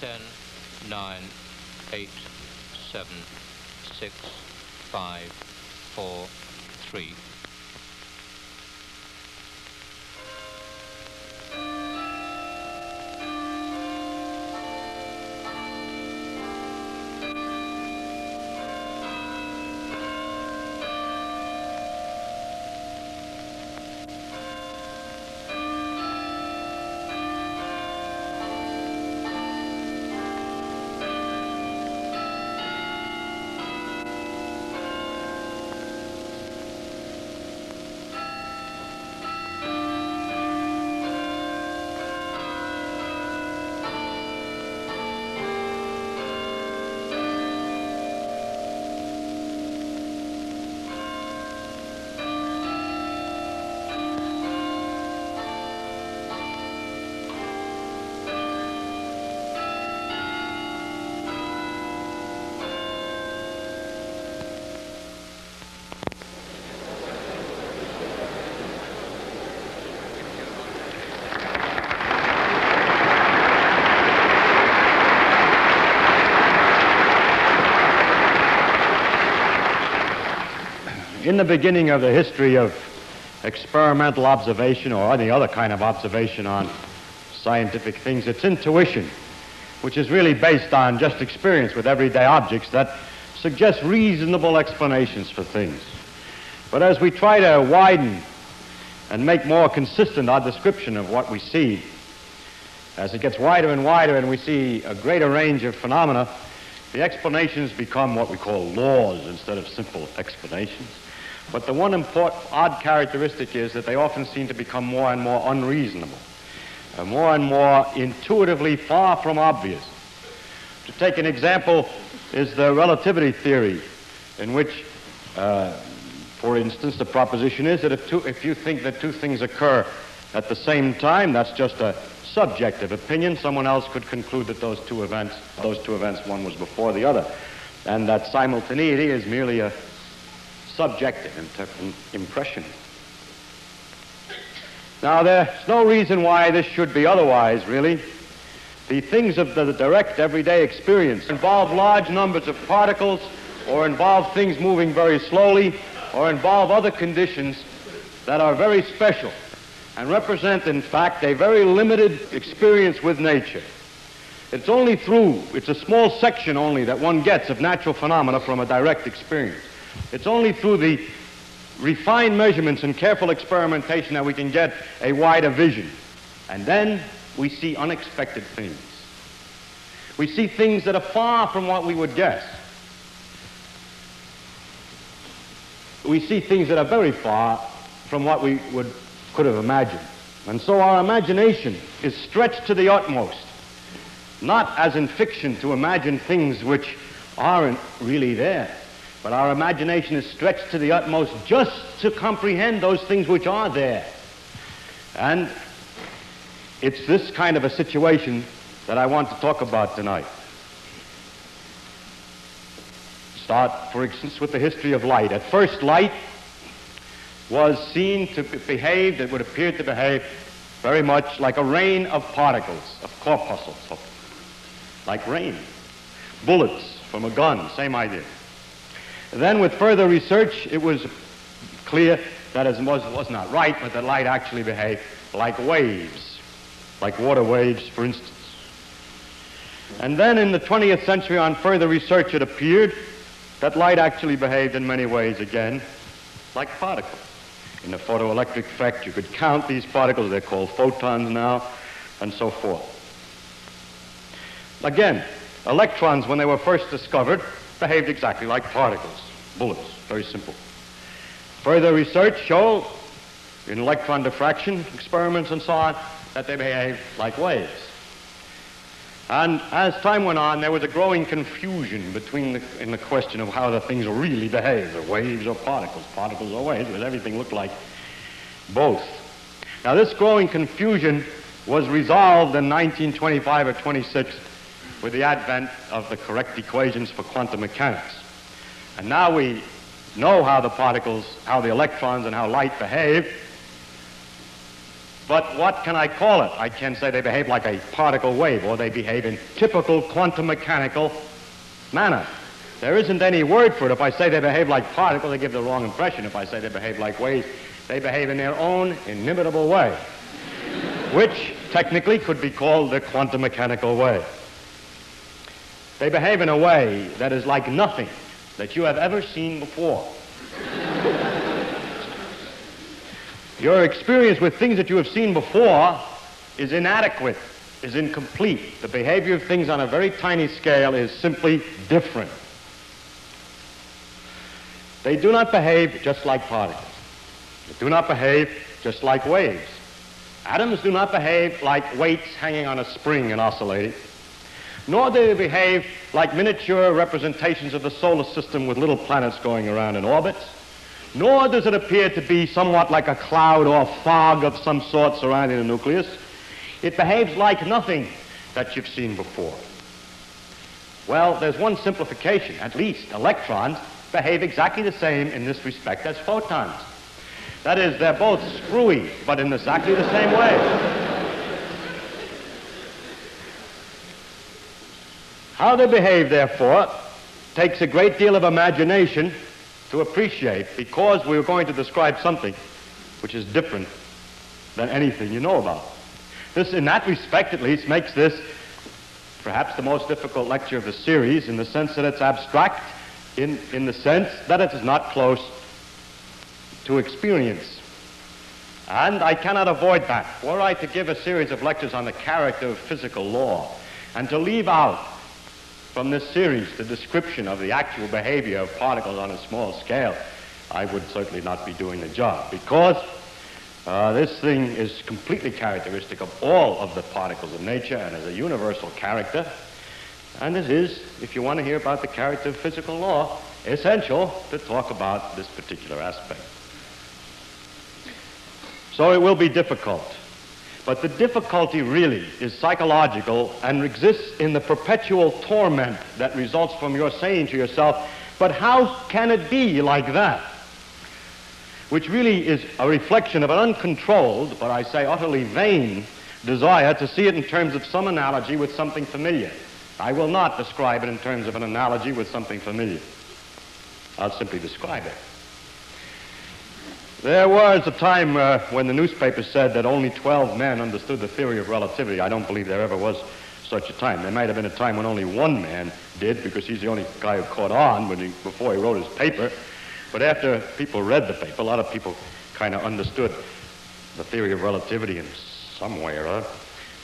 10, 9, 8, 7, 6, 5, 4, 3. In the beginning of the history of experimental observation or any other kind of observation on scientific things, it's intuition, which is really based on just experience with everyday objects, that suggests reasonable explanations for things. But as we try to widen and make more consistent our description of what we see, as it gets wider and wider and we see a greater range of phenomena, the explanations become what we call laws instead of simple explanations. But the one important odd characteristic is that they often seem to become more and more unreasonable, more and more intuitively far from obvious. To take an example is the relativity theory, in which, for instance, the proposition is that if you think that two things occur at the same time, that's just a subjective opinion. Someone else could conclude that those two events, one was before the other, and that simultaneity is merely a subjective impression. Now, there's no reason why this should be otherwise, really. The things of the direct everyday experience involve large numbers of particles, or involve things moving very slowly, or involve other conditions that are very special and represent, in fact, a very limited experience with nature. It's a small section only that one gets of natural phenomena from a direct experience. It's only through the refined measurements and careful experimentation that we can get a wider vision. And then we see unexpected things. We see things that are far from what we would guess. We see things that are very far from what we could have imagined. And so our imagination is stretched to the utmost, not as in fiction to imagine things which aren't really there, but our imagination is stretched to the utmost just to comprehend those things which are there. And it's this kind of a situation that I want to talk about tonight. Start, for instance, with the history of light. At first, light was seen to behave, it would appear to behave very much like a rain of particles, of corpuscles, like rain. Bullets from a gun, same idea. Then with further research, it was clear that it was not right, but that light actually behaved like waves, like water waves, for instance. And then in the 20th century, on further research, it appeared that light actually behaved in many ways, again, like particles. In the photoelectric effect, you could count these particles, they're called photons now, and so forth. Again, electrons, when they were first discovered, behaved exactly like particles, bullets, very simple. Further research showed, in electron diffraction experiments and so on, that they behaved like waves. And as time went on, there was a growing confusion in the question of how the things really behave, the waves or particles or waves, because everything looked like both. Now, this growing confusion was resolved in 1925 or 26 with the advent of the correct equations for quantum mechanics. And now we know how the particles, how the electrons and how light behave. But what can I call it? I can say they behave like a particle wave, or they behave in typical quantum mechanical manner. There isn't any word for it. If I say they behave like particles, they give the wrong impression. If I say they behave like waves, they behave in their own inimitable way, which technically could be called the quantum mechanical way. They behave in a way that is like nothing that you have ever seen before. Your experience with things that you have seen before is inadequate, is incomplete. The behavior of things on a very tiny scale is simply different. They do not behave just like particles. They do not behave just like waves. Atoms do not behave like weights hanging on a spring and oscillating, nor do they behave like miniature representations of the solar system with little planets going around in orbits, nor does it appear to be somewhat like a cloud or fog of some sort surrounding the nucleus. It behaves like nothing that you've seen before. Well, there's one simplification. At least electrons behave exactly the same in this respect as photons. That is, they're both screwy, but in exactly the same way. How they behave, therefore, takes a great deal of imagination to appreciate, because we're going to describe something which is different than anything you know about. This, in that respect at least, makes this perhaps the most difficult lecture of the series, in the sense that it's abstract, in the sense that it is not close to experience. And I cannot avoid that. Were I to give a series of lectures on the character of physical law, and to leave out from this series the description of the actual behavior of particles on a small scale, I would certainly not be doing the job, because this thing is completely characteristic of all of the particles of nature and is a universal character. And it is, if you want to hear about the character of physical law, essential to talk about this particular aspect. So it will be difficult. But the difficulty really is psychological and exists in the perpetual torment that results from your saying to yourself, but how can it be like that? Which really is a reflection of an uncontrolled, but I say utterly vain, desire to see it in terms of some analogy with something familiar. I will not describe it in terms of an analogy with something familiar. I'll simply describe it. There was a time when the newspapers said that only 12 men understood the theory of relativity. I don't believe there ever was such a time. There might have been a time when only one man did, because he's the only guy who caught on before he wrote his paper. But after people read the paper, a lot of people kind of understood the theory of relativity in some way or other,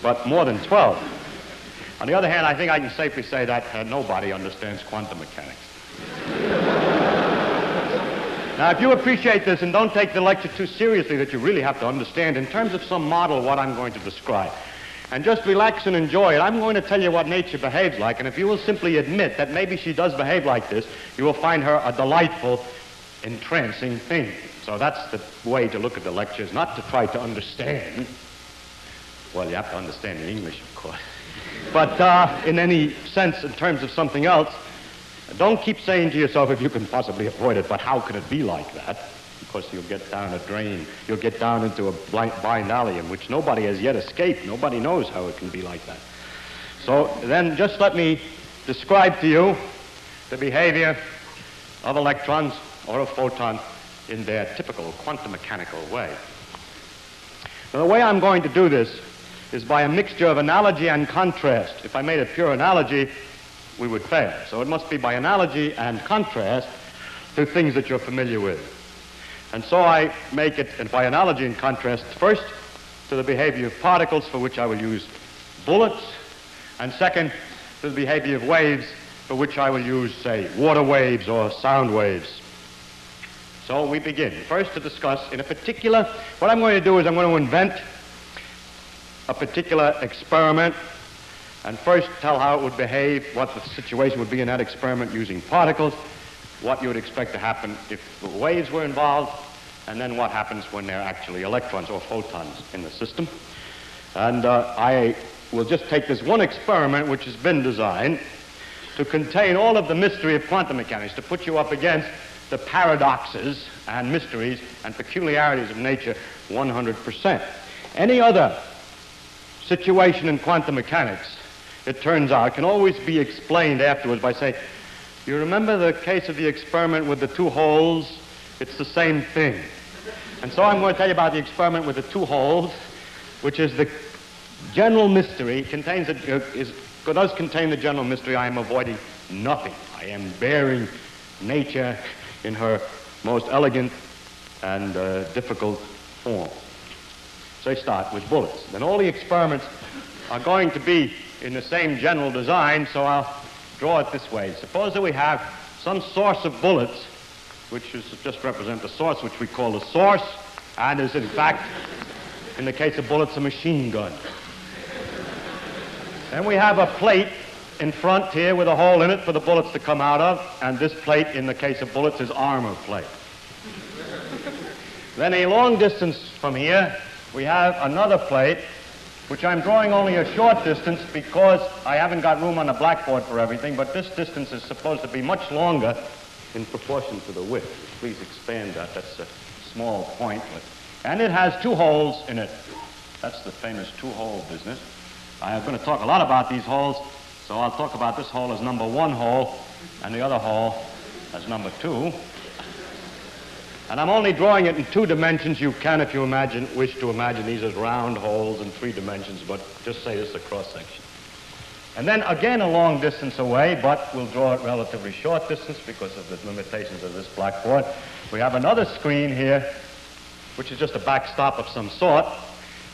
but more than 12. On the other hand, I think I can safely say that nobody understands quantum mechanics. Now, if you appreciate this and don't take the lecture too seriously, that you really have to understand in terms of some model what I'm going to describe, and just relax and enjoy it, I'm going to tell you what nature behaves like, and if you will simply admit that maybe she does behave like this, you will find her a delightful, entrancing thing. So that's the way to look at the lectures, not to try to understand. Well, you have to understand in English, of course. But in any sense, in terms of something else, don't keep saying to yourself, if you can possibly avoid it, but how could it be like that? Because you'll get down a drain. You'll get down into a blind alley in which nobody has yet escaped. Nobody knows how it can be like that. So then just let me describe to you the behavior of electrons or of photons in their typical quantum mechanical way. Now, the way I'm going to do this is by a mixture of analogy and contrast. If I made a pure analogy, we would fail. So it must be by analogy and contrast to things that you're familiar with. And so I make it by analogy and contrast first to the behavior of particles, for which I will use bullets, and second to the behavior of waves, for which I will use, say, water waves or sound waves. So we begin first to discuss in a particular, what I'm going to do is I'm going to invent a particular experiment and first tell how it would behave, what the situation would be in that experiment using particles, what you would expect to happen if the waves were involved, and then what happens when there are actually electrons or photons in the system. And I will just take this one experiment which has been designed to contain all of the mystery of quantum mechanics, to put you up against the paradoxes and mysteries and peculiarities of nature 100%. Any other situation in quantum mechanics, it turns out, can always be explained afterwards by saying, you remember the case of the experiment with the two holes? It's the same thing. And so I'm going to tell you about the experiment with the two holes, which is the general mystery, does contain the general mystery. I am avoiding nothing. I am bearing nature in her most elegant and difficult form. So I start with bullets. Then all the experiments are going to be in the same general design, so I'll draw it this way. Suppose that we have some source of bullets, which is just represent the source, which we call the source, and is in fact, in the case of bullets, a machine gun. Then we have a plate in front here with a hole in it for the bullets to come out of, and this plate, in the case of bullets, is armor plate. Then a long distance from here, we have another plate, which I'm drawing only a short distance because I haven't got room on the blackboard for everything, but this distance is supposed to be much longer in proportion to the width. Please expand that. That's a small point. And it has two holes in it. That's the famous two-hole business. I'm going to talk a lot about these holes, so I'll talk about this hole as number one hole and the other hole as number two. And I'm only drawing it in two dimensions. You can, if you wish to imagine these as round holes in three dimensions, but just say this is a cross-section. And then again a long distance away, but we'll draw it relatively short distance because of the limitations of this blackboard. We have another screen here, which is just a backstop of some sort,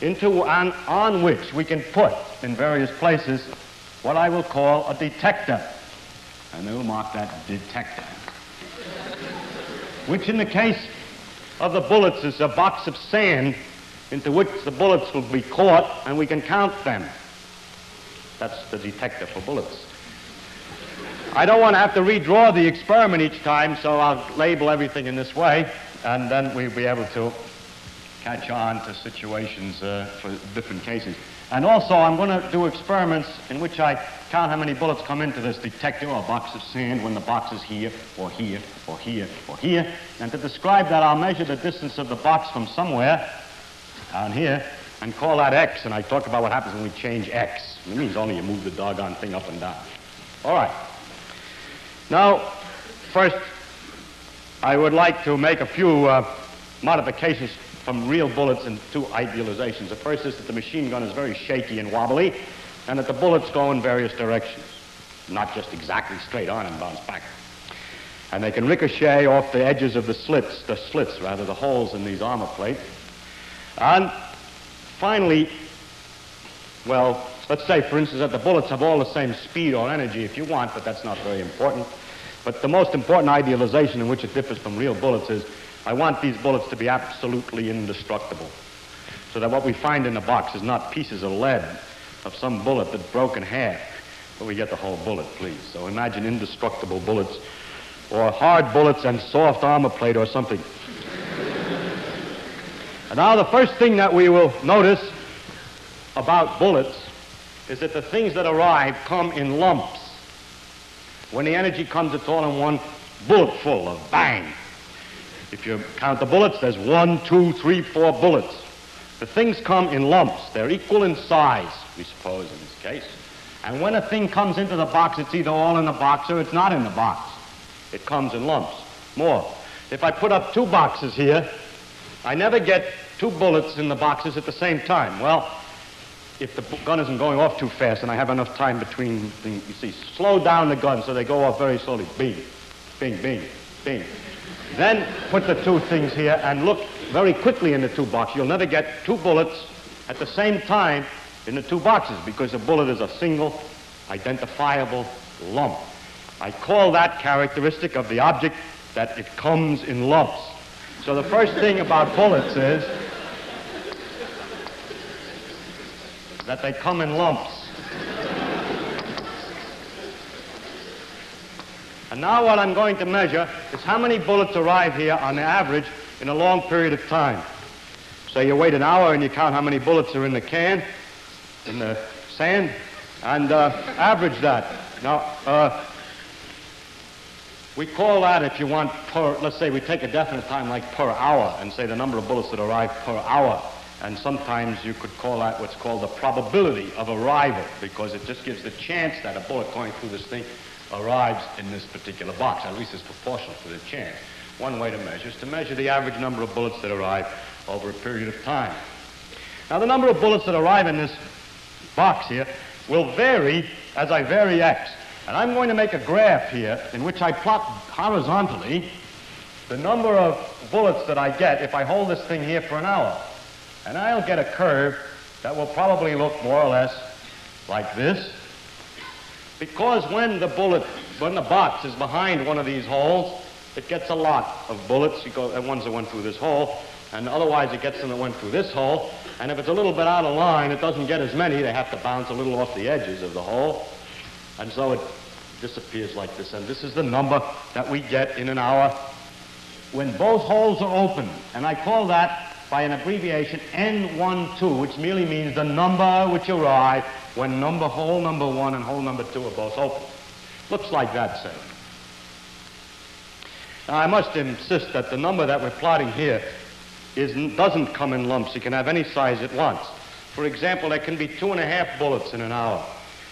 on which we can put in various places what I will call a detector. And we'll mark that detector, which in the case of the bullets is a box of sand into which the bullets will be caught, and we can count them. That's the detector for bullets. I don't want to have to redraw the experiment each time, so I'll label everything in this way, and then we'll be able to catch on to situations for different cases. And also, I'm going to do experiments in which I count how many bullets come into this detector or box of sand when the box is here, or here, or here, or here. And to describe that, I'll measure the distance of the box from somewhere down here and call that X. And I talk about what happens when we change X. It means only you move the doggone thing up and down. All right. Now, first, I would like to make a few modifications from real bullets and two idealizations. The first is that the machine gun is very shaky and wobbly, and that the bullets go in various directions, not just exactly straight on and bounce back. And they can ricochet off the edges of the holes in these armor plates. And finally, well, let's say, for instance, that the bullets have all the same speed or energy if you want, but that's not very important. But the most important idealization in which it differs from real bullets is I want these bullets to be absolutely indestructible, so that what we find in the box is not pieces of lead of some bullet that's broken half, but we get the whole bullet, please. So imagine indestructible bullets, or hard bullets and soft armor plate or something. And now the first thing that we will notice about bullets is that the things that arrive come in lumps. When the energy comes, it's all in one bulletful of bang. If you count the bullets, there's 1, 2, 3, 4 bullets. The things come in lumps. They're equal in size, we suppose, in this case. And when a thing comes into the box, it's either all in the box or it's not in the box. It comes in lumps. More. If I put up two boxes here, I never get two bullets in the boxes at the same time. Well, if the gun isn't going off too fast and I have enough time between things, you see, slow down the gun so they go off very slowly. Bing, bing, bing, bing. Then put the two things here and look very quickly in the two boxes. You'll never get two bullets at the same time in the two boxes because a bullet is a single, identifiable lump. I call that characteristic of the object that it comes in lumps. So the first thing about bullets is that they come in lumps. And now what I'm going to measure is how many bullets arrive here on the average in a long period of time. So you wait an hour and you count how many bullets are in the can, in the sand, and average that. Now, we call that, if you want, per, let's say we take a definite time like per hour and say the number of bullets that arrive per hour. And sometimes you could call that what's called the probability of arrival, because it just gives the chance that a bullet going through this thing arrives in this particular box. At least it's proportional to the chance. One way to measure is to measure the average number of bullets that arrive over a period of time. Now, the number of bullets that arrive in this box here will vary as I vary x. And I'm going to make a graph here in which I plot horizontally the number of bullets that I get if I hold this thing here for an hour. And I'll get a curve that will probably look more or less like this. Because when the box is behind one of these holes, it gets a lot of bullets. You go, ones that went through this hole, and otherwise it gets them that went through this hole. And if it's a little bit out of line, it doesn't get as many. They have to bounce a little off the edges of the hole. And so it disappears like this. And this is the number that we get in an hour when both holes are open. And I call that, by an abbreviation, N12, which merely means the number which arrive when hole number 1 and hole number 2 are both open. Looks like that, say. Now, I must insist that the number that we're plotting here doesn't come in lumps. You can have any size it wants. For example, there can be 2.5 bullets in an hour.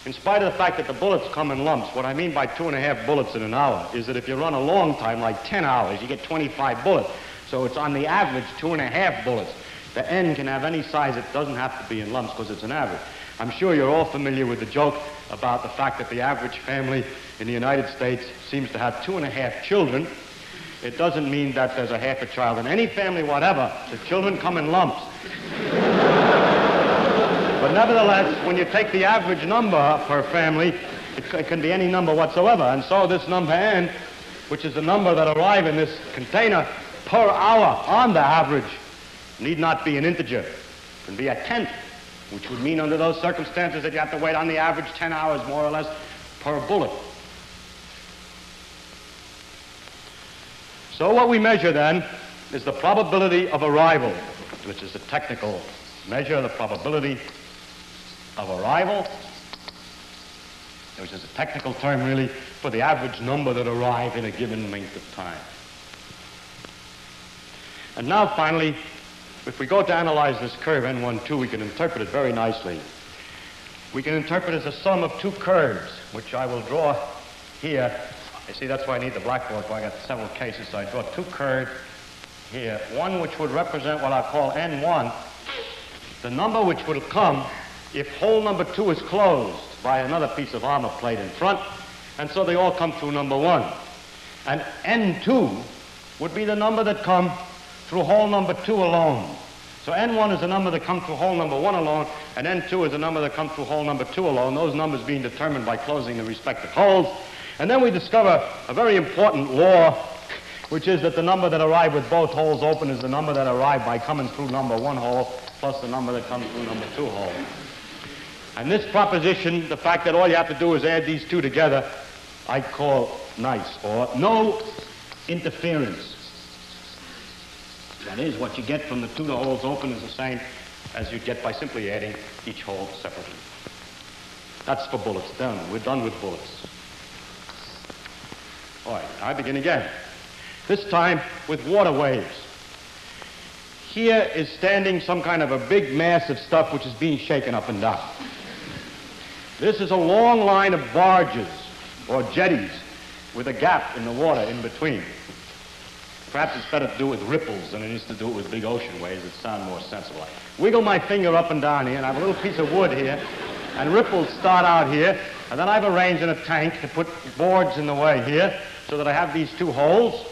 In spite of the fact that the bullets come in lumps, what I mean by 2.5 bullets in an hour is that if you run a long time, like 10 hours, you get 25 bullets. So it's on the average 2.5 bullets. The N can have any size. It doesn't have to be in lumps because it's an average. I'm sure you're all familiar with the joke about the fact that the average family in the United States seems to have 2.5 children. It doesn't mean that there's a half a child in any family whatever. The children come in lumps. But nevertheless, when you take the average number per family, it can be any number whatsoever. And so this number N, which is the number that arrive in this container per hour on the average, need not be an integer. It can be a tenth, which would mean under those circumstances that you have to wait on the average 10 hours more or less per bullet. So what we measure then is the probability of arrival, which is a technical measure, the probability of arrival, which is a technical term really for the average number that arrive in a given length of time. And now finally, if we go to analyze this curve N12, we can interpret it very nicely. We can interpret it as a sum of two curves, which I will draw here. You see, that's why I need the blackboard, for I got several cases, so I draw two curves here. One which would represent what I call N1, the number which would come if hole number 2 is closed by another piece of armor plate in front, and so they all come through number 1. And N2 would be the number that come through hole number 2 alone. So N1 is the number that comes through hole number 1 alone, and N2 is the number that comes through hole number 2 alone, those numbers being determined by closing the respective holes. And then we discover a very important law, which is that the number that arrive with both holes open is the number that arrive by coming through number 1 hole plus the number that comes through number 2 hole. And this proposition, the fact that all you have to do is add these two together, I call nice, or no interference. That is, what you get from the two holes open is the same as you get by simply adding each hole separately. That's for bullets. Done. We're done with bullets. All right, I begin again. This time with water waves. Here is standing some kind of a big mass of stuff which is being shaken up and down. This is a long line of barges or jetties with a gap in the water in between. Perhaps it's better to do it with ripples than it is to do it with big ocean waves that sound more sensible. I wiggle my finger up and down here, and I have a little piece of wood here, and ripples start out here, and then I've arranged in a tank to put boards in the way here so that I have these two holes.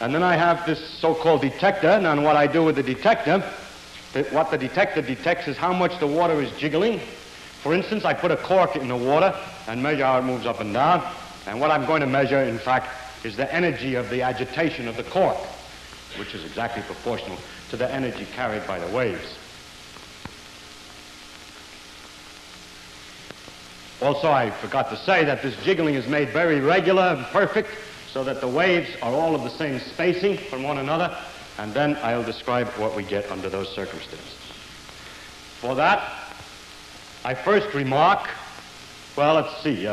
And then I have this so-called detector, and what I do with the detector, what the detector detects is how much the water is jiggling. For instance, I put a cork in the water and measure how it moves up and down, and what I'm going to measure, in fact, is the energy of the agitation of the cork, which is exactly proportional to the energy carried by the waves. Also, I forgot to say that this jiggling is made very regular and perfect so that the waves are all of the same spacing from one another, and then I'll describe what we get under those circumstances. For that, I first remark, well, let's see.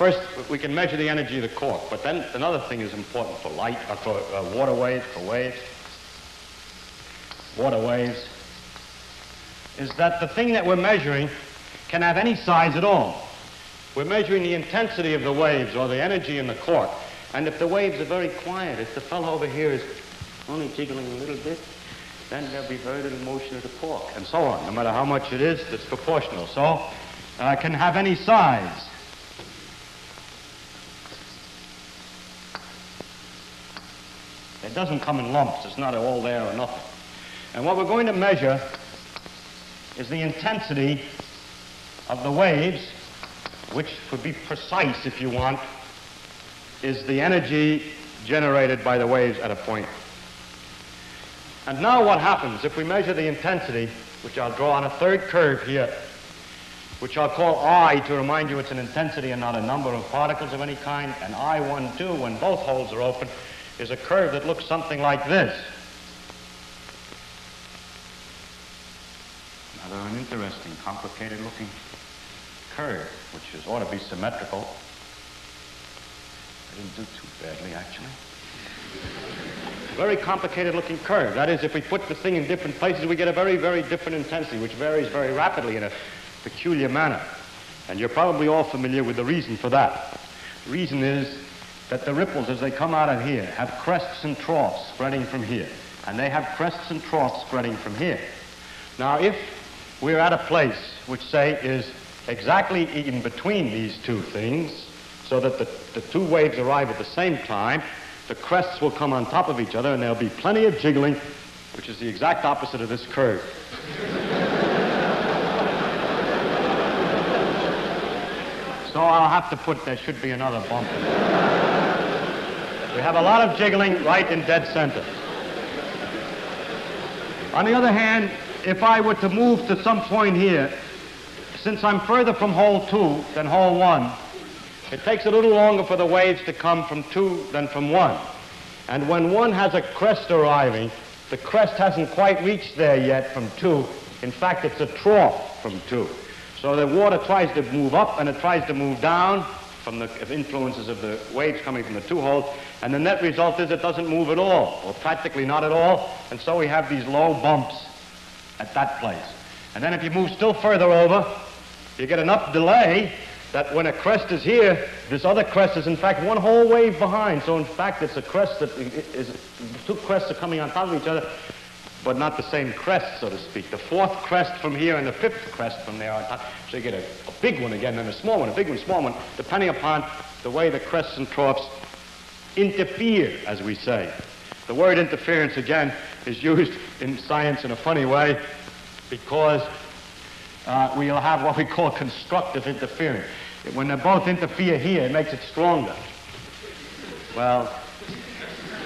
First, we can measure the energy of the cork, but then another thing is important for light, for water waves, water waves, is that the thing that we're measuring can have any size at all. We're measuring the intensity of the waves or the energy in the cork. And if the waves are very quiet, if the fellow over here is only jiggling a little bit, then there'll be very little motion of the cork, and so on. No matter how much it is, it's proportional. So it can have any size. It doesn't come in lumps. It's not all there or nothing. And what we're going to measure is the intensity of the waves, which, to be precise if you want, is the energy generated by the waves at a point. And now what happens if we measure the intensity, which I'll draw on a third curve here, which I'll call I to remind you it's an intensity and not a number of particles of any kind, and I12, when both holes are open, is a curve that looks something like this. Another an interesting, complicated-looking curve, which ought to be symmetrical. I didn't do too badly, actually. Very complicated-looking curve. That is, if we put the thing in different places, we get a very, very different intensity, which varies very rapidly in a peculiar manner. And you're probably all familiar with the reason for that. The reason is that the ripples, as they come out of here, have crests and troughs spreading from here. And they have crests and troughs spreading from here. Now, if we're at a place which, say, is exactly in between these two things, so that the two waves arrive at the same time, the crests will come on top of each other, and there'll be plenty of jiggling, which is the exact opposite of this curve. So I'll have to put, there should be another bump. We have a lot of jiggling right in dead center. On the other hand, if I were to move to some point here, since I'm further from hole 2 than hole 1, it takes a little longer for the waves to come from 2 than from 1. And when 1 has a crest arriving, the crest hasn't quite reached there yet from 2. In fact, it's a trough from 2. So the water tries to move up and it tries to move down from the influences of the waves coming from the 2 holes. And the net result is it doesn't move at all, or practically not at all. And so we have these low bumps at that place. And then if you move still further over, you get enough delay that when a crest is here, this other crest is in fact one whole wave behind. So in fact, it's a crest that is, 2 crests are coming on top of each other, but not the same crest, so to speak. The 4th crest from here and the 5th crest from there on top. So you get a big one again, then a small one, a big one, small one, depending upon the way the crests and troughs interfere, as we say. The word interference, again, is used in science in a funny way because we'll have what we call constructive interference. When they both interfere here, it makes it stronger. Well,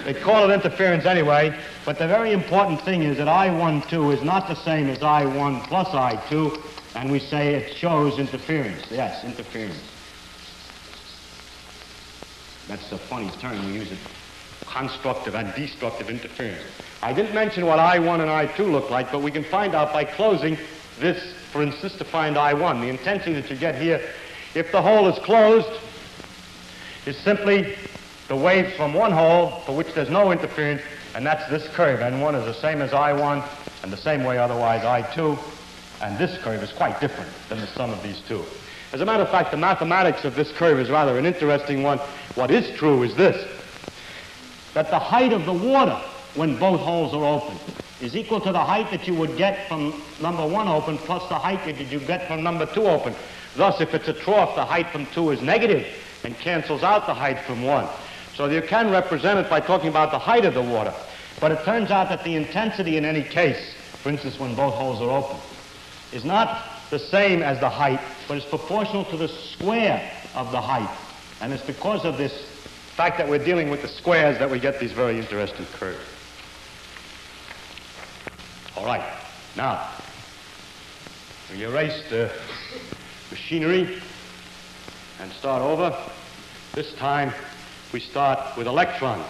they call it interference anyway, but the very important thing is that I12 is not the same as I1 plus I2, and we say it shows interference. Yes, interference. That's a funny term. We use it, constructive and destructive interference. I didn't mention what I1 and I2 look like, but we can find out by closing this, for instance, to find I1. The intensity that you get here, if the hole is closed, is simply the waves from one hole for which there's no interference, and that's this curve. N1 is the same as I1, and the same way otherwise I2, and this curve is quite different than the sum of these two. As a matter of fact, the mathematics of this curve is rather an interesting one. What is true is this, that the height of the water when both holes are open is equal to the height that you would get from number 1 open plus the height that you get from number 2 open. Thus, if it's a trough, the height from 2 is negative and cancels out the height from 1. So you can represent it by talking about the height of the water. But it turns out that the intensity in any case, for instance, when both holes are open, is not the same as the height, but is proportional to the square of the height. And it's because of this fact that we're dealing with the squares that we get these very interesting curves. All right, now, we erase the machinery and start over. This time, we start with electrons.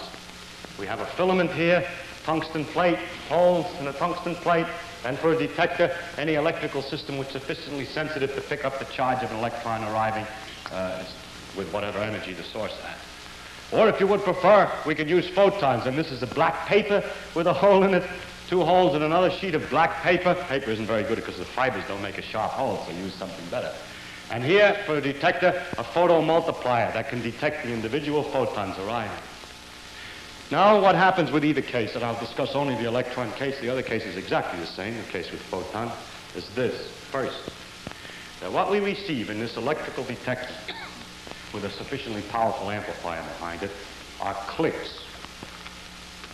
We have a filament here, tungsten plate, holes in a tungsten plate, and for a detector, any electrical system which is sufficiently sensitive to pick up the charge of an electron arriving with whatever energy the source has. Or if you would prefer, we could use photons, and this is a black paper with a hole in it, 2 holes in another sheet of black paper. Paper isn't very good because the fibers don't make a sharp hole, so use something better. And here, for a detector, a photomultiplier that can detect the individual photons arriving. Now, what happens with either case, and I'll discuss only the electron case, the other case is exactly the same, the case with photon, is this. First, that what we receive in this electrical detector with a sufficiently powerful amplifier behind it are clicks.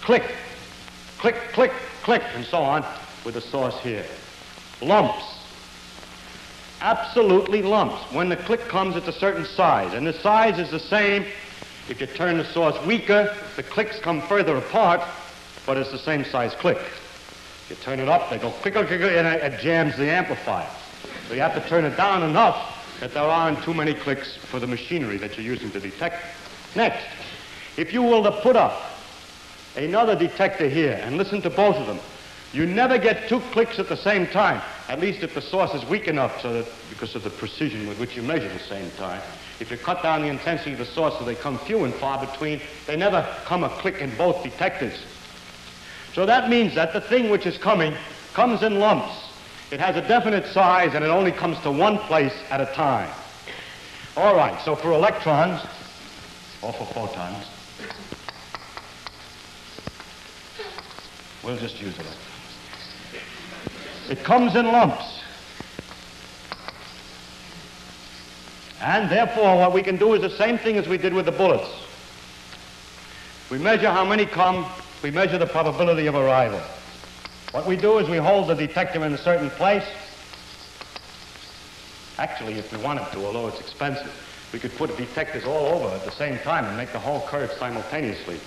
Click, click, click, click, and so on with the source here. Lumps. Absolutely lumps. When the click comes, it's a certain size, and the size is the same. If you turn the source weaker, the clicks come further apart, but it's the same size click. If you turn it up, they go quicker, quicker, and it jams the amplifier. So you have to turn it down enough that there aren't too many clicks for the machinery that you're using to detect. Next, if you will to put up another detector here and listen to both of them, you never get 2 clicks at the same time, at least if the source is weak enough so that, because of the precision with which you measure the same time. If you cut down the intensity of the source so they come few and far between, they never come a click in both detectors. So that means that the thing which is coming comes in lumps. It has a definite size, and it only comes to one place at a time. All right, so for electrons, or for photons, we'll just use electrons. It comes in lumps. And therefore, what we can do is the same thing as we did with the bullets. We measure how many come, we measure the probability of arrival. What we do is we hold the detector in a certain place. Actually, if we wanted to, although it's expensive, we could put detectors all over at the same time and make the whole curve simultaneously.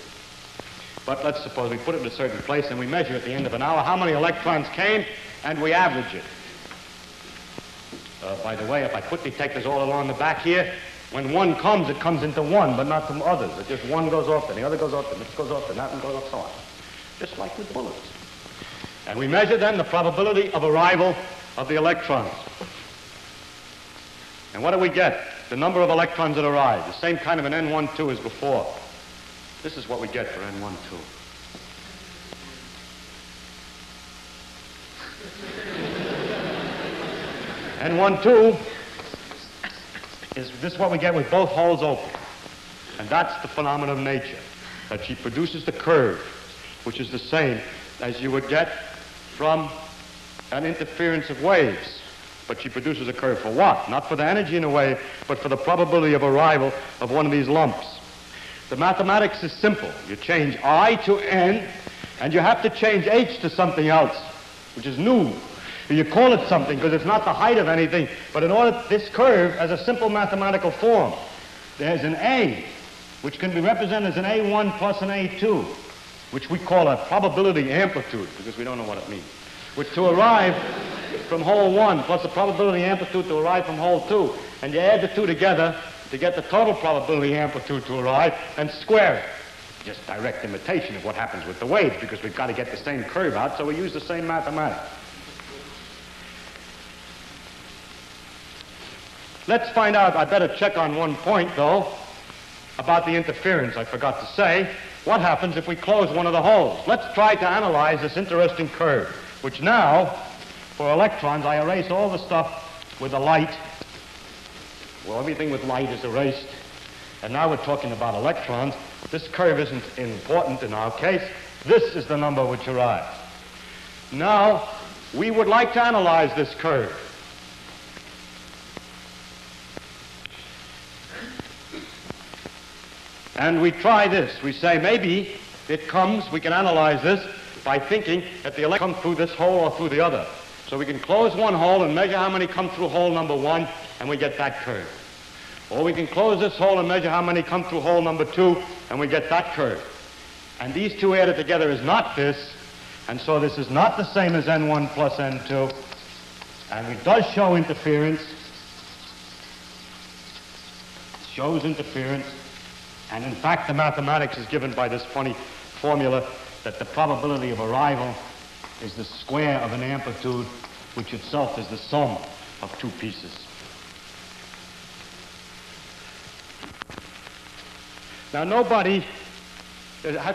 But let's suppose we put it in a certain place and we measure at the end of an hour how many electrons came, and we average it. By the way, if I put detectors all along the back here, when one comes, it comes into one, but not from others. It just one goes off, then the other goes off, then this goes off, then that one goes off, so on. Just like with bullets. And we measure then the probability of arrival of the electrons. And what do we get? The number of electrons that arrive, the same kind of an N12 as before. This is what we get for N12. N12 is this is what we get with both holes open. And that's the phenomenon of nature, that she produces the curve, which is the same as you would get from an interference of waves. But she produces a curve for what? Not for the energy in a wave, but for the probability of arrival of one of these lumps. The mathematics is simple. You change I to N, and you have to change H to something else, which is new. You call it something because it's not the height of anything, but in order, this curve has a simple mathematical form. There's an A, which can be represented as an A1 plus an A2, which we call a probability amplitude, because we don't know what it means. Which to arrive from hole 1 plus the probability amplitude to arrive from hole 2, and you add the two together to get the total probability amplitude to arrive and square it. Just direct imitation of what happens with the waves, because we've got to get the same curve out, so we use the same mathematics. Let's find out, I better check on one point though, about the interference I forgot to say. What happens if we close one of the holes? Let's try to analyze this interesting curve, which now, for electrons, I erase all the stuff with the light. Well, everything with light is erased. And now we're talking about electrons. This curve isn't important in our case. This is the number which arrives. Now, we would like to analyze this curve. And we try this. We say maybe it comes, we can analyze this by thinking that the electrons come through this hole or through the other. So we can close one hole and measure how many come through hole number 1, and we get that curve. Or we can close this hole and measure how many come through hole number 2, and we get that curve. And these two added together is not this, and so this is not the same as N1 plus N2, and it does show interference. It shows interference. And in fact, the mathematics is given by this funny formula that the probability of arrival is the square of an amplitude, which itself is the sum of two pieces. Now, the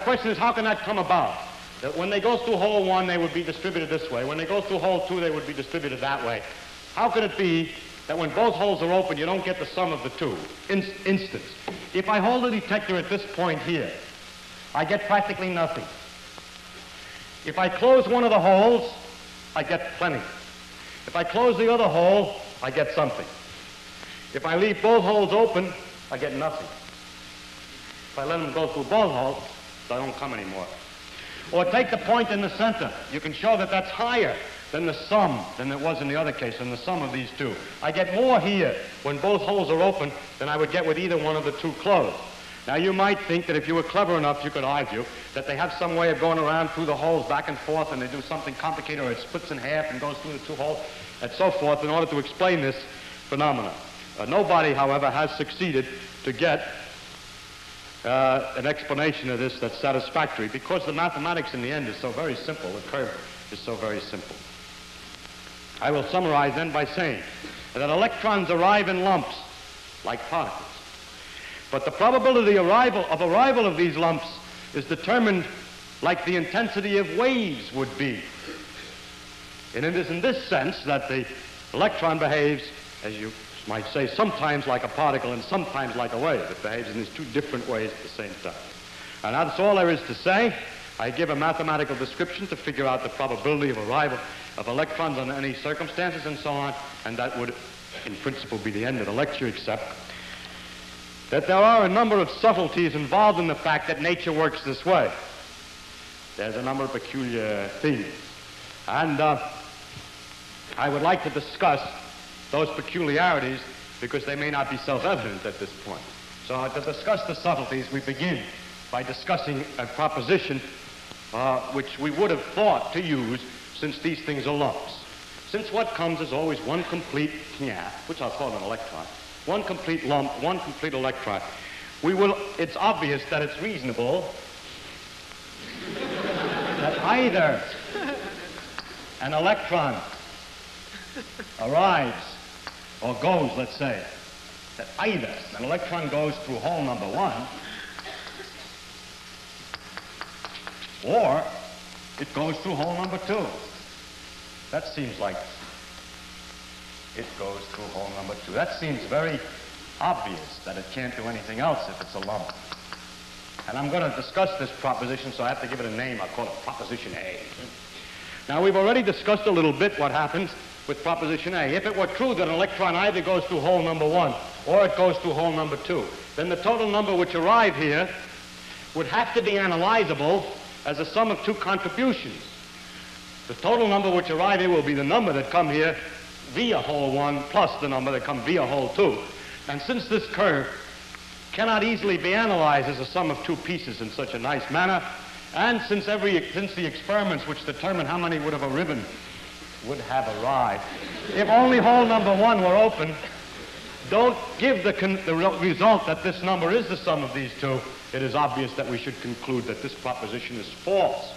question is, how can that come about? That when they go through hole 1, they would be distributed this way. When they go through hole 2, they would be distributed that way. How could it be that when both holes are open, you don't get the sum of the two? Instance. If I hold the detector at this point here, I get practically nothing. If I close one of the holes, I get plenty. If I close the other hole, I get something. If I leave both holes open, I get nothing. If I let them go through both holes, they don't come anymore. Or take the point in the center. You can show that that's higher than the sum than it was in the other case, than the sum of these two. I get more here when both holes are open than I would get with either one of the two closed. Now, you might think that if you were clever enough, you could argue that they have some way of going around through the holes back and forth, and they do something complicated, or it splits in half and goes through the two holes, and so forth, in order to explain this phenomenon. Nobody, however, has succeeded to get an explanation of this that's satisfactory, because the mathematics in the end is so very simple. The curve is so very simple. I will summarize then by saying that electrons arrive in lumps like particles. But the probability of arrival of these lumps is determined like the intensity of waves would be. And it is in this sense that the electron behaves, as you might say, sometimes like a particle and sometimes like a wave. It behaves in these two different ways at the same time. And that's all there is to say. I give a mathematical description to figure out the probability of arrival of electrons under any circumstances and so on, and that would, in principle, be the end of the lecture, except that there are a number of subtleties involved in the fact that nature works this way. There's a number of peculiar things. And I would like to discuss those peculiarities because they may not be self-evident at this point. So to discuss the subtleties, we begin by discussing a proposition which we would have thought to use since these things are lumps. Since what comes is always one complete which I'll call an electron, one complete lump, one complete electron, it's obvious that it's reasonable that either an electron arrives or goes, let's say, that either an electron goes through hole number 1 or it goes through hole number 2. That seems like it goes through hole number 2. That seems very obvious that it can't do anything else if it's a lump. And I'm going to discuss this proposition, so I have to give it a name. I'll call it Proposition A. Now, we've already discussed a little bit what happens with Proposition A. If it were true that an electron either goes through hole number 1 or it goes through hole number 2, then the total number which arrive here would have to be analyzable as a sum of two contributions. The total number which arrive here will be the number that come here via hole 1 plus the number that come via hole 2. And since this curve cannot easily be analyzed as a sum of two pieces in such a nice manner, and since the experiments which determine how many would have arrived, if only hole number 1 were open, don't give the result that this number is the sum of these two, it is obvious that we should conclude that this proposition is false.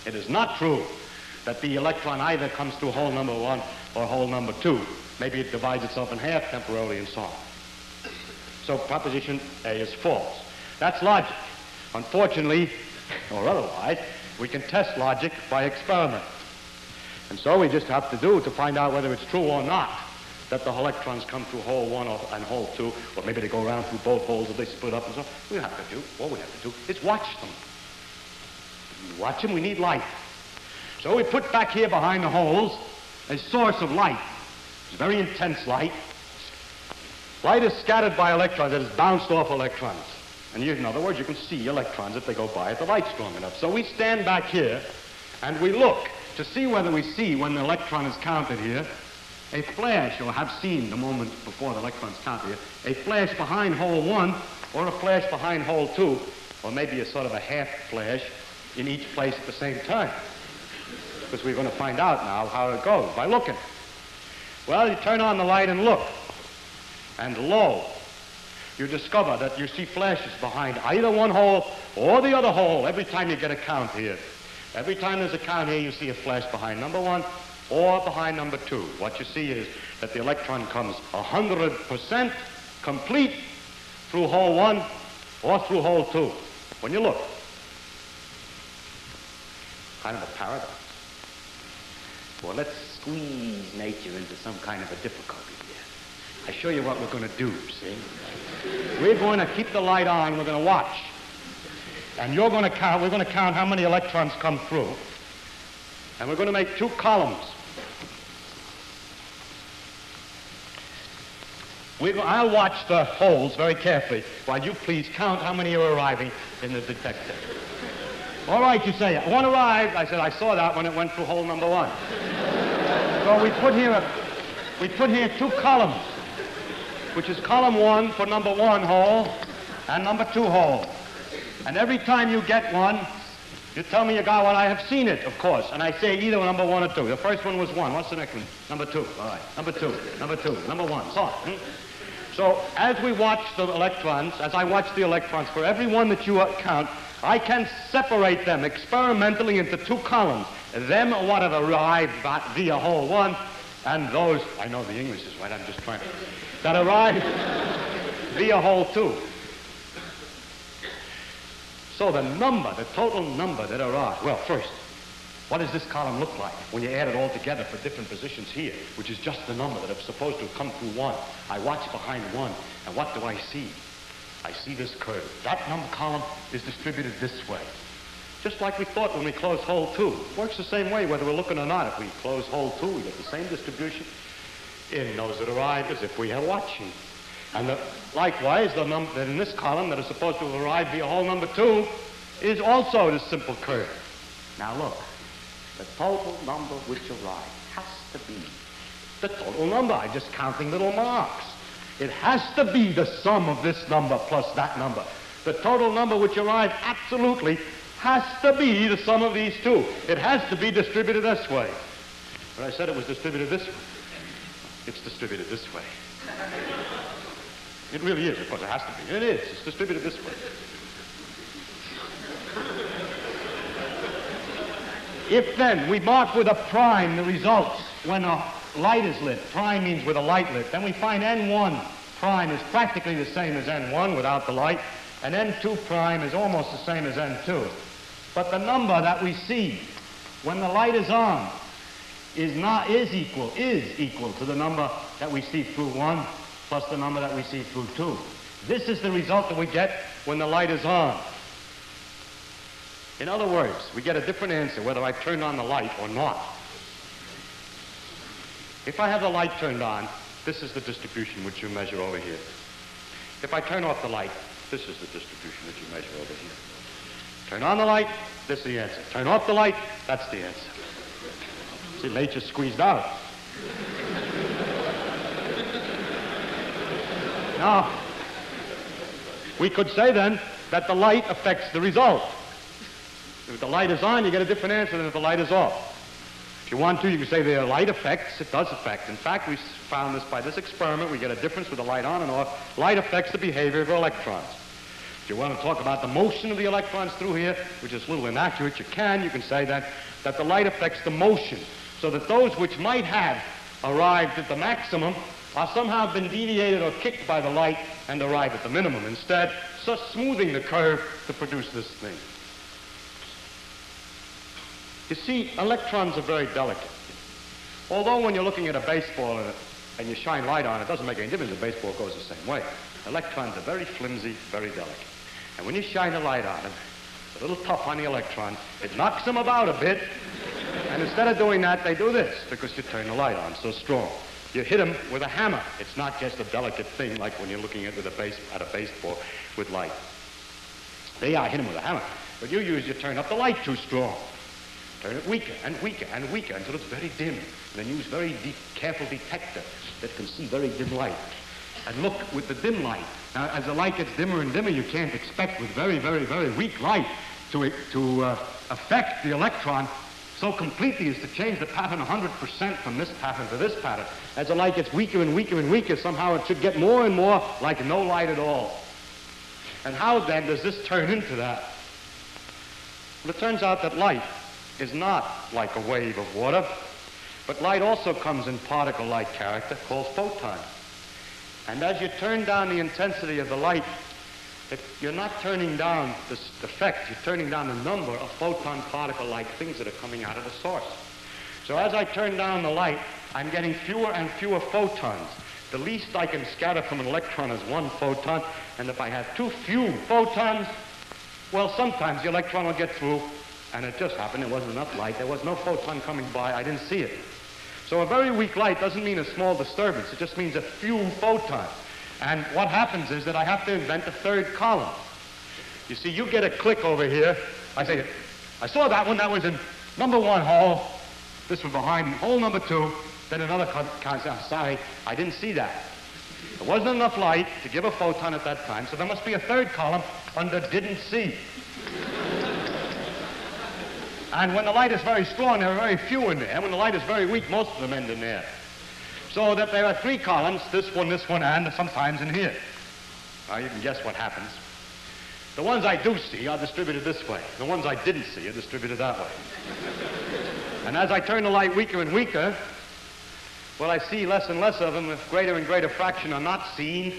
It is not true that the electron either comes through hole number 1 or hole number 2. Maybe it divides itself in half temporarily and so on. So Proposition A is false. That's logic. Unfortunately, or otherwise, we can test logic by experiment. And so we just have to do to find out whether it's true or not that the electrons come through hole 1 and hole 2, or maybe they go around through both holes or they split up and so on. All we have to do is watch them. We watch them, we need light. So we put back here behind the holes a source of light. It's very intense light. Light is scattered by electrons, it is bounced off electrons. And in other words, you can see electrons if they go by if the light's strong enough. So we stand back here and we look to see whether we see, when the electron is counted here, a flash, or have seen the moment before the electron's counted here, a flash behind hole 1 or a flash behind hole 2, or maybe a sort of a half flash in each place at the same time. Because we're going to find out now how it goes by looking. Well, you turn on the light and look. And lo, you discover that you see flashes behind either one hole or the other hole every time you get a count here. Every time there's a count here, you see a flash behind number 1 or behind number 2. What you see is that the electron comes 100% complete through hole 1 or through hole 2. When you look, kind of a paradox. Well, let's squeeze nature into some kind of a difficulty here. I show you what we're going to do, see? We're going to keep the light on, we're going to watch. And we're going to count how many electrons come through. And we're going to make 2 columns. I'll watch the holes very carefully while you please count how many are arriving in the detector. All right, you say, one arrived. I said, I saw that when it went through hole number 1. So we put here 2 columns, which is column 1 for number 1 hole and number 2 hole. And every time you get one, you tell me you got one. I have seen it, of course. And I say either number 1 or 2. The first one was 1. What's the next one? Number 2. All right. Number 2. Number 2. Number 1. So on. So as we watch the electrons, as I watch the electrons, for every one that you count, I can separate them experimentally into 2 columns. Them what have arrived via hole 1, and those, I know the English is right, I'm just trying to, that arrived via hole 2. So the total number that arrived, well, first, what does this column look like when you add it all together for different positions here, which is just the number that is supposed to have come through 1. I watch behind 1, and what do I see? I see this curve. That number column is distributed this way. Just like we thought when we closed hole 2. It works the same way whether we're looking or not. If we close hole 2, we get the same distribution in those that arrive as if we are watching. And likewise, the number that in this column that is supposed to have arrived via hole number 2 is also this simple curve. Now look, the total number which arrived has to be the total number. I'm just counting little marks. It has to be the sum of this number plus that number. The total number which arrived absolutely has to be the sum of these 2. It has to be distributed this way. But I said it was distributed this way. It's distributed this way. It really is, of course it has to be. It is. It's distributed this way. If then we mark with a prime the results when a light is lit, prime means with a light lit, then we find N1 prime is practically the same as N1 without the light, and N2 prime is almost the same as N2. But the number that we see when the light is on is equal to the number that we see through 1 plus the number that we see through 2. This is the result that we get when the light is on. In other words, we get a different answer whether I turned on the light or not. If I have the light turned on, this is the distribution which you measure over here. If I turn off the light, this is the distribution that you measure over here. Turn on the light, this is the answer. Turn off the light, that's the answer. See, nature squeezed out. Now, we could say then that the light affects the result. If the light is on, you get a different answer than if the light is off. If you want to, you can say the light affects, it does affect. In fact, we found this by this experiment. We get a difference with the light on and off. Light affects the behavior of electrons. If you want to talk about the motion of the electrons through here, which is a little inaccurate, you can say that the light affects the motion, so that those which might have arrived at the maximum are somehow been deviated or kicked by the light and arrive at the minimum instead, so smoothing the curve to produce this thing. You see, electrons are very delicate. Although when you're looking at a baseball and you shine light on it, it doesn't make any difference. The baseball goes the same way. Electrons are very flimsy, very delicate. And when you shine a light on them, it's a little tough on the electron. It knocks them about a bit. And instead of doing that, they do this because you turn the light on so strong. You hit them with a hammer. It's not just a delicate thing like when you're looking at a baseball with light. They hit them with a hammer. But you turn up the light too strong. Turn it weaker and weaker and weaker until it's very dim. And then use very careful detector that can see very dim light. And look with the dim light. Now, as the light gets dimmer and dimmer, you can't expect with very, very, very weak light to affect the electron so completely as to change the pattern 100% from this pattern to this pattern. As the light gets weaker and weaker and weaker, somehow it should get more and more like no light at all. And how then does this turn into that? Well, it turns out that light is not like a wave of water, but light also comes in particle-like character called photons. And as you turn down the intensity of the light, if you're not turning down this effect, you're turning down the number of photon particle-like things that are coming out of the source. So as I turn down the light, I'm getting fewer and fewer photons. The least I can scatter from an electron is 1 photon, and if I have too few photons, well, sometimes the electron will get through, and it just happened there wasn't enough light. There was no photon coming by. I didn't see it. So a very weak light doesn't mean a small disturbance. It just means a few photons. And what happens is that I have to invent a third column. You see, you get a click over here. I say, I saw that one. That was in number 1 hole. This was behind hole number 2. Then another sorry, I didn't see that. There wasn't enough light to give a photon at that time, so there must be a third column under didn't see. And when the light is very strong, there are very few in there. When the light is very weak, most of them end in there. So that there are 3 columns, this one, and sometimes in here. Now you can guess what happens. The ones I do see are distributed this way. The ones I didn't see are distributed that way. And as I turn the light weaker and weaker, well, I see less and less of them. A greater and greater fraction are not seen.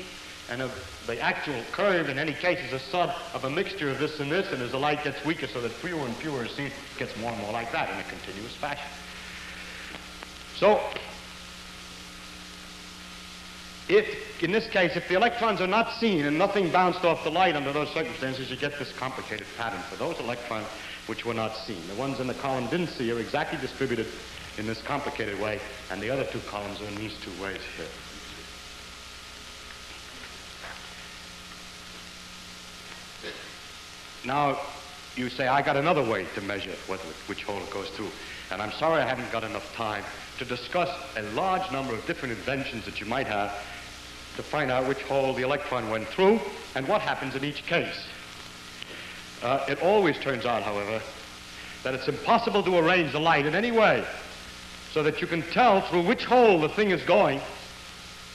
And the actual curve, in any case, is a sum of a mixture of this and this. And as the light gets weaker, so that fewer and fewer are seen, it gets more and more like that in a continuous fashion. So, in this case, if the electrons are not seen and nothing bounced off the light under those circumstances, you get this complicated pattern for those electrons which were not seen. The ones in the column didn't see are exactly distributed in this complicated way, and the other 2 columns are in these 2 ways here. Now, you say, I got another way to measure which hole it goes through. And I'm sorry I haven't got enough time to discuss a large number of different inventions that you might have to find out which hole the electron went through and what happens in each case. It always turns out, however, that it's impossible to arrange the light in any way so that you can tell through which hole the thing is going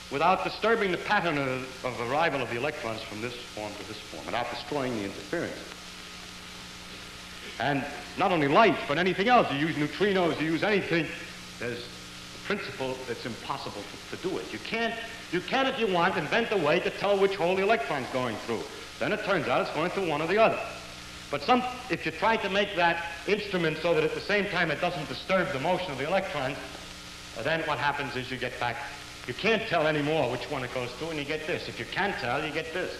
without disturbing the pattern of arrival of the electrons from this form to this form, without destroying the interference. And not only light, but anything else. You use neutrinos, you use anything. There's a principle that's impossible to do it. You can, if you want, invent a way to tell which hole the electron's going through. Then it turns out it's going through one or the other. But if you try to make that instrument so that at the same time it doesn't disturb the motion of the electrons, then what happens is you get back, you can't tell anymore which one it goes through, and you get this. If you can tell, you get this.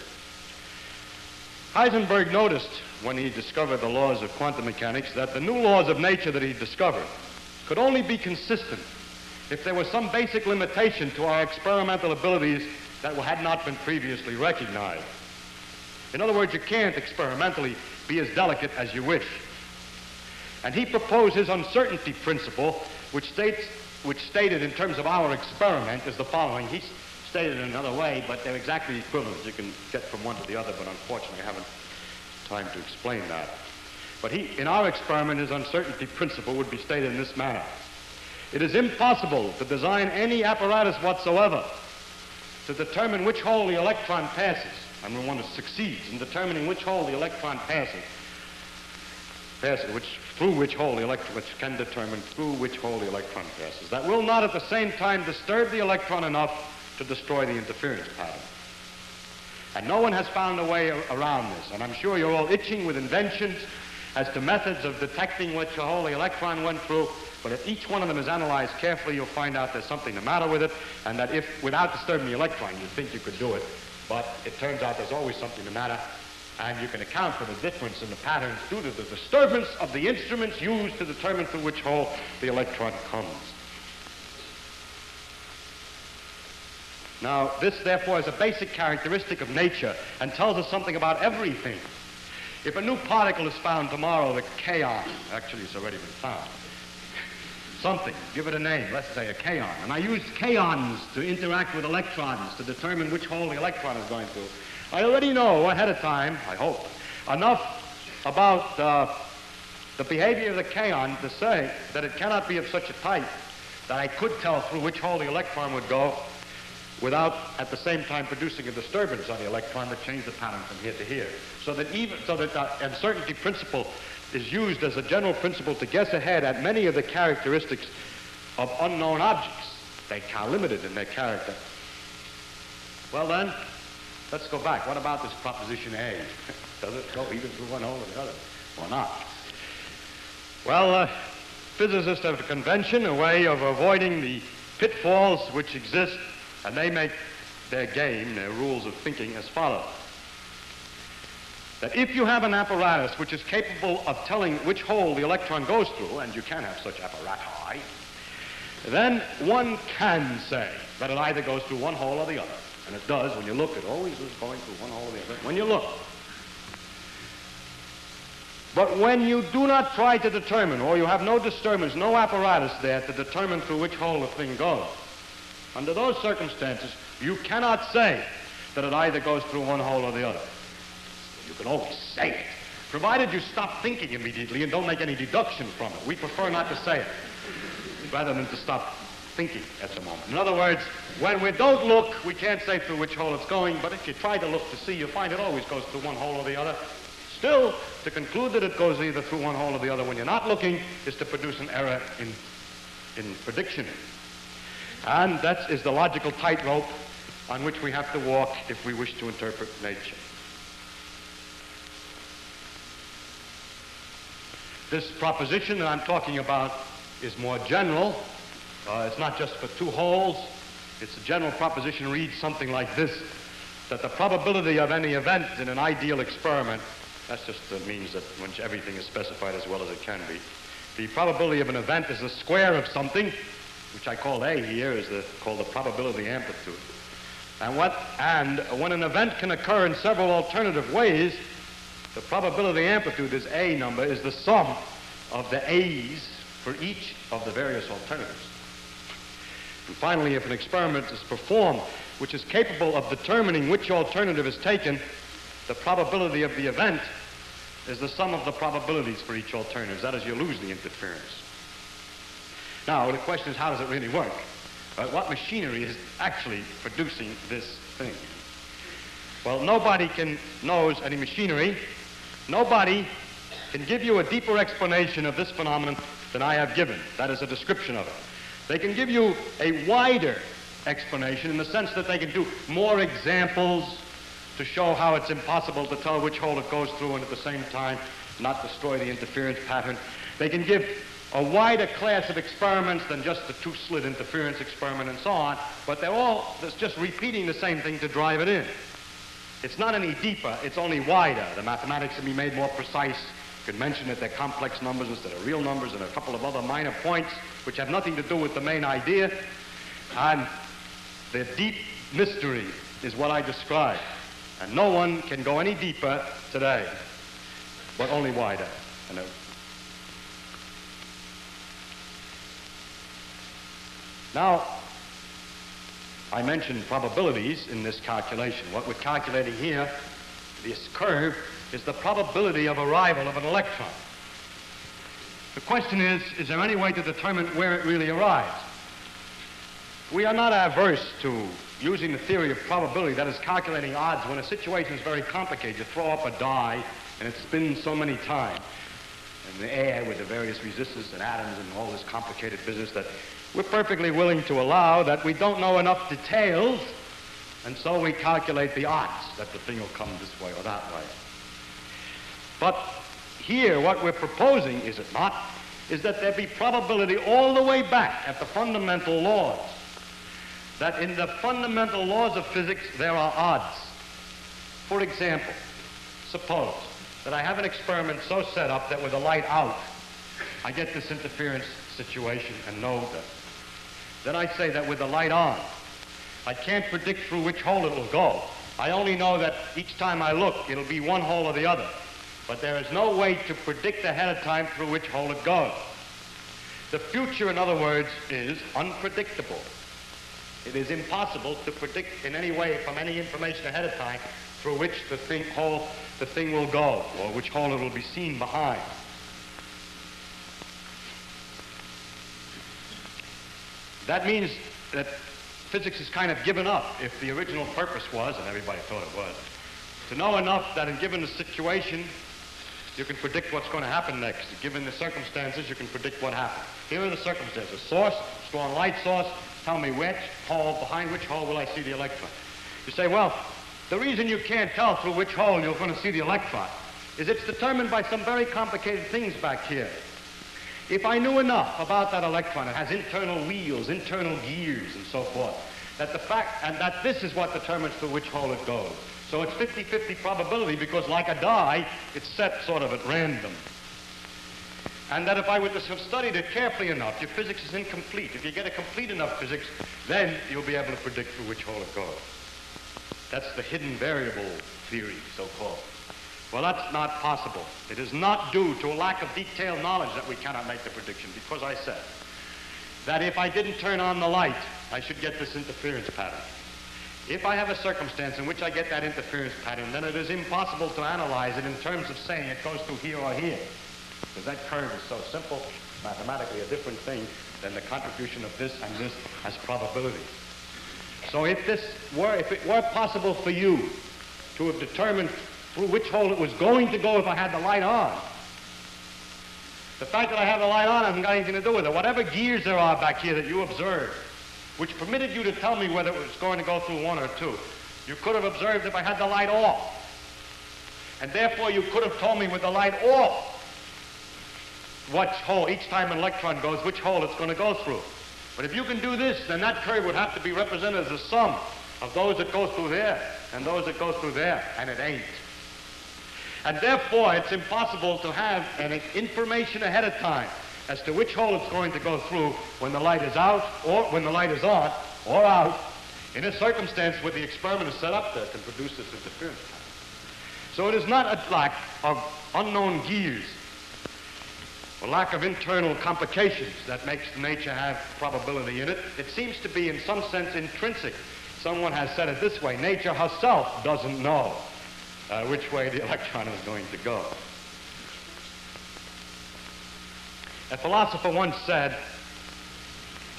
Heisenberg noticed when he discovered the laws of quantum mechanics that the new laws of nature that he discovered could only be consistent if there was some basic limitation to our experimental abilities that had not been previously recognized. In other words, you can't experimentally be as delicate as you wish. And he proposed his uncertainty principle, which stated in terms of our experiment is the following. He stated it another way, but they're exactly equivalent. You can get from one to the other, but unfortunately I haven't time to explain that. But in our experiment, his uncertainty principle would be stated in this manner. It is impossible to design any apparatus whatsoever to determine which hole the electron passes. And when one succeeds in determining which hole the electron passes, which can determine through which hole the electron passes, that will not at the same time disturb the electron enough to destroy the interference pattern. And no one has found a way around this. And I'm sure you're all itching with inventions as to methods of detecting which hole the electron went through. But if each one of them is analyzed carefully, you'll find out there's something the matter with it, and that if, without disturbing the electron, you'd think you could do it. But it turns out there's always something the matter, and you can account for the difference in the patterns due to the disturbance of the instruments used to determine through which hole the electron comes. Now, this, therefore, is a basic characteristic of nature and tells us something about everything. If a new particle is found tomorrow, the kaon, actually it's already been found, something, give it a name, let's say a kaon, and I use kaons to interact with electrons to determine which hole the electron is going through. I already know ahead of time, I hope, enough about the behavior of the kaon to say that it cannot be of such a type that I could tell through which hole the electron would go without at the same time producing a disturbance on the electron that changed the pattern from here to here. So that the uncertainty principle is used as a general principle to guess ahead at many of the characteristics of unknown objects. They are limited in their character. Well then, let's go back. What about this proposition A? Does it go either through one hole or the other, or not? Well, physicists have a convention, a way of avoiding the pitfalls which exist, and they make their game, their rules of thinking as follows. That if you have an apparatus which is capable of telling which hole the electron goes through, and you can have such apparati, then one can say that it either goes through one hole or the other. And it does. When you look, it always is going through one hole or the other. When you look. But when you do not try to determine, or you have no disturbance, no apparatus there to determine through which hole the thing goes, under those circumstances, you cannot say that it either goes through one hole or the other. You can always say it, provided you stop thinking immediately and don't make any deduction from it. We prefer not to say it, rather than to stop thinking at the moment. In other words, when we don't look, we can't say through which hole it's going, but if you try to look to see, you find it always goes through one hole or the other. Still, to conclude that it goes either through one hole or the other when you're not looking is to produce an error in prediction. And that is the logical tightrope on which we have to walk if we wish to interpret nature. This proposition that I'm talking about is more general. It's not just for two holes. It's a general proposition reads something like this, that the probability of any event in an ideal experiment, that just means that when everything is specified as well as it can be, the probability of an event is the square of something, which I call A here, is called the probability amplitude. And when an event can occur in several alternative ways, the probability amplitude, this A number, is the sum of the A's for each of the various alternatives. And finally, if an experiment is performed which is capable of determining which alternative is taken, the probability of the event is the sum of the probabilities for each alternative. That is, you lose the interference. Now, the question is, how does it really work? What machinery is actually producing this thing? Well, nobody knows any machinery. Nobody can give you a deeper explanation of this phenomenon than I have given. That is a description of it. They can give you a wider explanation in the sense that they can do more examples to show how it's impossible to tell which hole it goes through and at the same time not destroy the interference pattern. They can give a wider class of experiments than just the two-slit interference experiment and so on, but they're just repeating the same thing to drive it in. It's not any deeper, it's only wider. The mathematics can be made more precise. You can mention that they're complex numbers instead of real numbers and a couple of other minor points which have nothing to do with the main idea. And the deep mystery is what I described. And no one can go any deeper today, but only wider. Now, I mentioned probabilities in this calculation. What we're calculating here, this curve, is the probability of arrival of an electron. The question is there any way to determine where it really arrives? We are not averse to using the theory of probability, that is calculating odds, when a situation is very complicated. You throw up a die and it spins so many times in the air with the various resistors and atoms and all this complicated business that we're perfectly willing to allow that we don't know enough details, and so we calculate the odds that the thing will come this way or that way. But here what we're proposing, is it not, is that there be probability all the way back at the fundamental laws. That in the fundamental laws of physics there are odds. For example, suppose that I have an experiment so set up that with the light out, I get this interference situation and know that. Then I say that with the light on, I can't predict through which hole it will go. I only know that each time I look, it'll be one hole or the other. But there is no way to predict ahead of time through which hole it goes. The future, in other words, is unpredictable. It is impossible to predict in any way from any information ahead of time through which the thing will go, or which hole it will be seen behind. That means that physics is kind of given up if the original purpose was, and everybody thought it was, to know enough that in given the situation, you can predict what's going to happen next. Given the circumstances, you can predict what happened. Here are the circumstances. Source, strong light source, tell me which hole, behind which hole will I see the electron. You say, well, The reason you can't tell through which hole you're going to see the electron is it's determined by some very complicated things back here. If I knew enough about that electron, it has internal wheels, internal gears, and so forth, that the fact, and that this is what determines through which hole it goes. So it's 50-50 probability because, like a die, it's set sort of at random. And that if I were to have studied it carefully enough, your physics is incomplete. If you get a complete enough physics, then you'll be able to predict through which hole it goes. That's the hidden variable theory, so-called. Well, that's not possible. It is not due to a lack of detailed knowledge that we cannot make the prediction, because I said that if I didn't turn on the light, I should get this interference pattern. If I have a circumstance in which I get that interference pattern, then it is impossible to analyze it in terms of saying it goes through here or here, because that curve is so simple, mathematically a different thing than the contribution of this and this as probability. So if it were possible for you to have determined through which hole it was going to go if I had the light on, the fact that I have the light on hasn't got anything to do with it. Whatever gears there are back here that you observed, which permitted you to tell me whether it was going to go through one or two, you could have observed if I had the light off. And therefore you could have told me with the light off which hole, each time an electron goes, which hole it's going to go through. But if you can do this, then that curve would have to be represented as a sum of those that go through there and those that go through there, and it ain't. And therefore, it's impossible to have an information ahead of time as to which hole it's going to go through when the light is out, or when the light is on, or out, in a circumstance where the experiment is set up there can produce this interference pattern. So it is not a lack of unknown gears, a lack of internal complications that makes nature have probability in it. It seems to be in some sense intrinsic. Someone has said it this way: nature herself doesn't know which way the electron is going to go. A philosopher once said,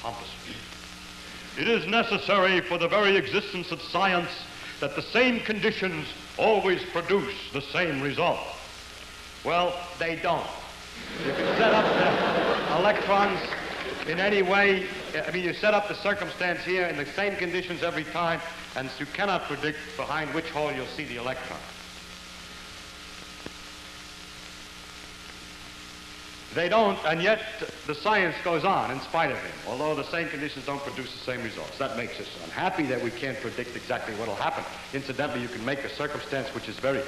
pompously, "It is necessary for the very existence of science that the same conditions always produce the same result." Well, they don't. You can set up the electrons in any way. I mean, you set up the circumstance here in the same conditions every time, and you cannot predict behind which hole you'll see the electron. They don't, and yet the science goes on in spite of him, although the same conditions don't produce the same results. That makes us unhappy that we can't predict exactly what will happen. Incidentally, you can make a circumstance which is very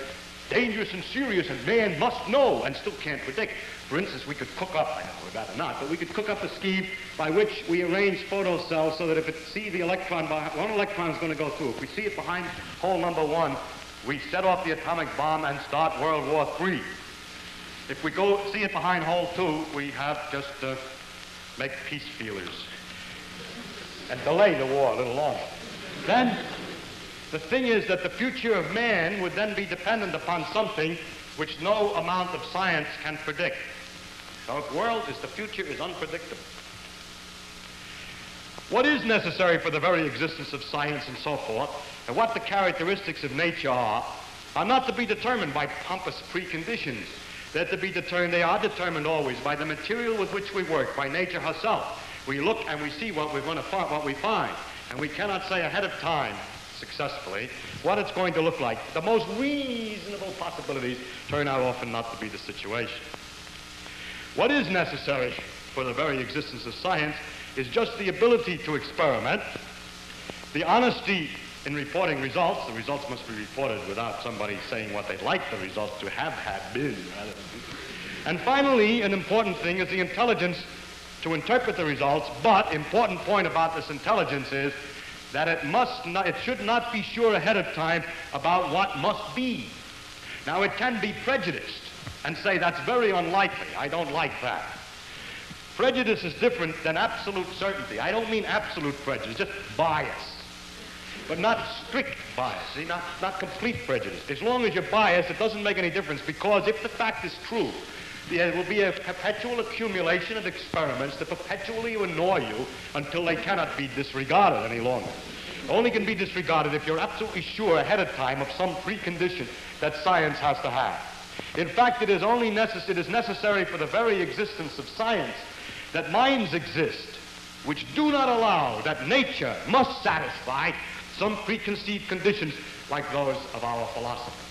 dangerous and serious, and man must know, and still can't predict. For instance, we could cook up, I know we'd rather not, but we could cook up a scheme by which we arrange photocells so that if it see the electron, one electron is going to go through. If we see it behind hole number 1, we set off the atomic bomb and start World War III. If we go see it behind hole 2, we have just make peace feelers and delay the war a little longer. Then the thing is that the future of man would then be dependent upon something which no amount of science can predict. So the future is unpredictable. What is necessary for the very existence of science and so forth, and what the characteristics of nature are not to be determined by pompous preconditions. They are determined always by the material with which we work, by nature herself. We look and we see what we find, and we cannot say ahead of time successfully what it's going to look like. The most reasonable possibilities turn out often not to be the situation. What is necessary for the very existence of science is just the ability to experiment, the honesty in reporting results. The results must be reported without somebody saying what they'd like the results to have had been. And finally, an important thing is the intelligence to interpret the results, but important point about this intelligence is that it should not be sure ahead of time about what must be. Now, it can be prejudiced and say that's very unlikely. I don't like that. Prejudice is different than absolute certainty. I don't mean absolute prejudice, just bias. But not strict bias, see, not complete prejudice. As long as you're biased, it doesn't make any difference, because if the fact is true, there will be a perpetual accumulation of experiments that perpetually annoy you until they cannot be disregarded any longer. Only can be disregarded if you're absolutely sure ahead of time of some precondition that science has to have. In fact, it is necessary for the very existence of science that minds exist which do not allow that nature must satisfy some preconceived conditions like those of our philosophers.